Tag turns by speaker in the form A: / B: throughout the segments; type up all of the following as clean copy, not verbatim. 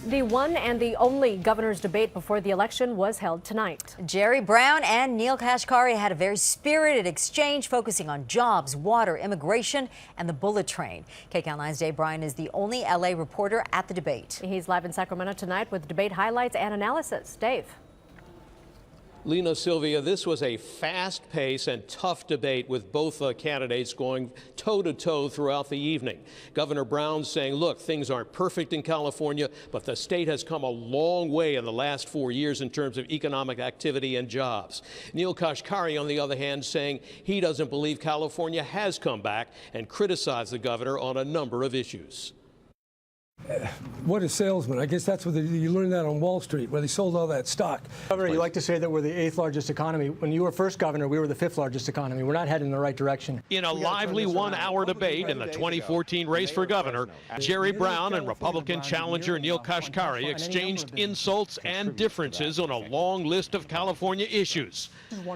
A: The one and the only governor's debate before the election was held tonight.
B: Jerry Brown and Neel Kashkari had a very spirited exchange focusing on jobs, water, immigration, and the bullet train. KCAL 9's Dave Bryan is the only LA reporter at the debate.
A: He's live in Sacramento tonight with debate highlights and analysis. Dave.
C: Lena, Sylvia, this was a fast-paced and tough debate with both candidates going toe-to-toe throughout the evening. Governor Brown saying, look, things aren't perfect in California, but the state has come a long way in the last 4 years in terms of economic activity and jobs. Neel Kashkari, on the other hand, saying he doesn't believe California has come back and criticized the governor on a number of issues.
D: What a salesman. I guess that's what you learned that on Wall Street, where they sold all that stock.
E: Governor, you like to say that we're the 8th largest economy. When you were first governor, we were the 5th largest economy. We're not heading in the right direction.
C: In a lively one-hour debate in the 2014 race for governor, Jerry Brown and Republican challenger Neel Kashkari exchanged insults and differences on a long list of California issues.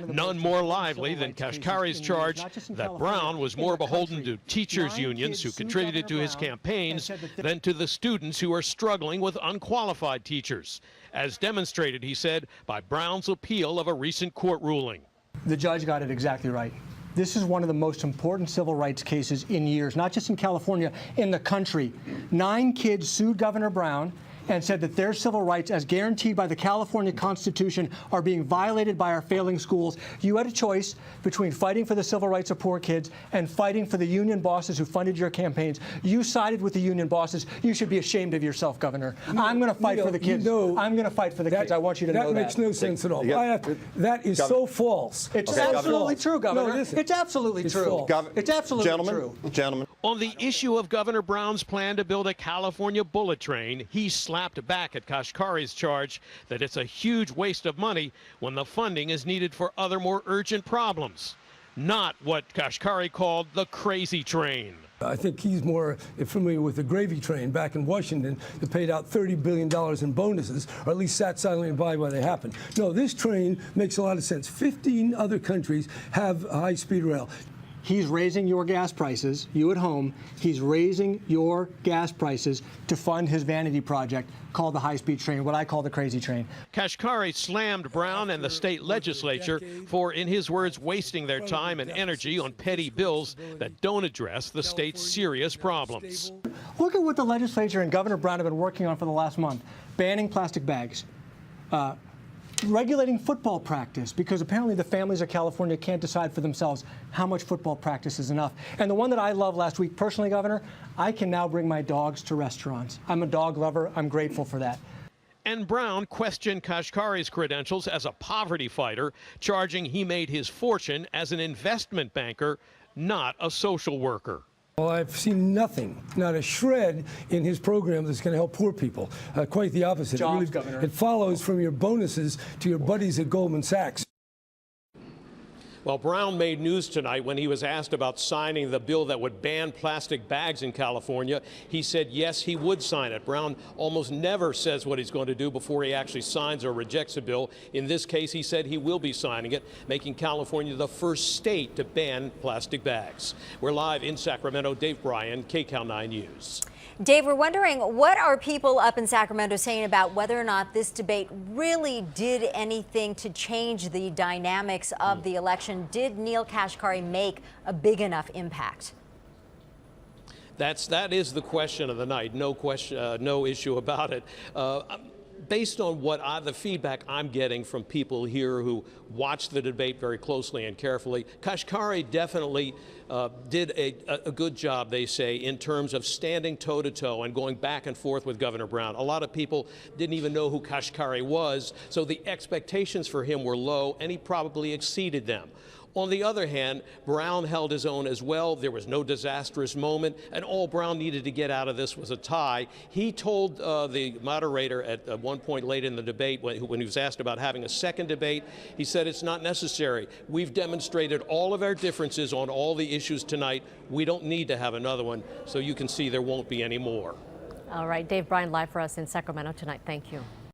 C: None more lively than Kashkari's charge that Brown was more beholden to teachers' unions who contributed to his campaigns than to the students who are struggling with unqualified teachers, as demonstrated, he said, by Brown's appeal of a recent court ruling.
E: The judge got it exactly right. This is one of the most important civil rights cases in years, not just in California, in the country. 9 kids sued Governor Brown and said that their civil rights, as guaranteed by the California Constitution, are being violated by our failing schools. You had a choice between fighting for the civil rights of poor kids and fighting for the union bosses who funded your campaigns. You sided with the union bosses. You should be ashamed of yourself, Governor. I'm going to fight for the kids. I'm going to fight for the kids. I want you to know that.
D: That makes no sense at all. That is so false.
E: It's absolutely true, Governor.
D: No,
E: it's absolutely true. It's absolutely true.
F: Gentlemen.
C: On the issue of Governor Brown's plan to build a California bullet train, he slapped back at Kashkari's charge that it's a huge waste of money when the funding is needed for other more urgent problems. Not what Kashkari called the crazy train.
D: I think he's more familiar with the gravy train back in Washington that paid out $30 billion in bonuses, or at least sat silently by while they happened. No, this train makes a lot of sense. 15 other countries have a high-speed rail.
E: He's raising your gas prices, you at home. He's raising your gas prices to fund his vanity project called the high-speed train, what I call the crazy train.
C: Kashkari slammed Brown and the state legislature for, in his words, wasting their time and energy on petty bills that don't address the state's serious problems.
E: Look at what the legislature and Governor Brown have been working on for the last month. Banning plastic bags. Regulating football practice, because apparently the families of California can't decide for themselves how much football practice is enough. And the one that I loved last week, personally, Governor, I can now bring my dogs to restaurants. I'm a dog lover. I'm grateful for that.
C: And Brown questioned Kashkari's credentials as a poverty fighter, charging he made his fortune as an investment banker, not a social worker.
D: Well, I've seen nothing, not a shred in his program that's going to help poor people. Quite the opposite.
E: Jobs, Governor.
D: It follows from your bonuses to your buddies at Goldman Sachs.
C: Well, Brown made news tonight when he was asked about signing the bill that would ban plastic bags in California. He said yes, he would sign it. Brown almost never says what he's going to do before he actually signs or rejects a bill. In this case, he said he will be signing it, making California the first state to ban plastic bags. We're live in Sacramento. Dave Bryan, KCAL 9 News.
B: Dave, we're wondering, what are people up in Sacramento saying about whether or not this debate really did anything to change the dynamics of the election? Did Neel Kashkari make a big enough impact?
C: That is the question of the night. No question, no issue about it. Based on what the feedback I'm getting from people here who watched the debate very closely and carefully, Kashkari definitely did a good job, they say, in terms of standing toe-to-toe and going back and forth with Governor Brown. A lot of people didn't even know who Kashkari was, so the expectations for him were low, and he probably exceeded them. On the other hand, Brown held his own as well. There was no disastrous moment, and all Brown needed to get out of this was a tie. He told the moderator at one point late in the debate, when he was asked about having a second debate, he said it's not necessary. We've demonstrated all of our differences on all the issues tonight. We don't need to have another one, so you can see there won't be any more.
A: All right, Dave Bryan live for us in Sacramento tonight. Thank you.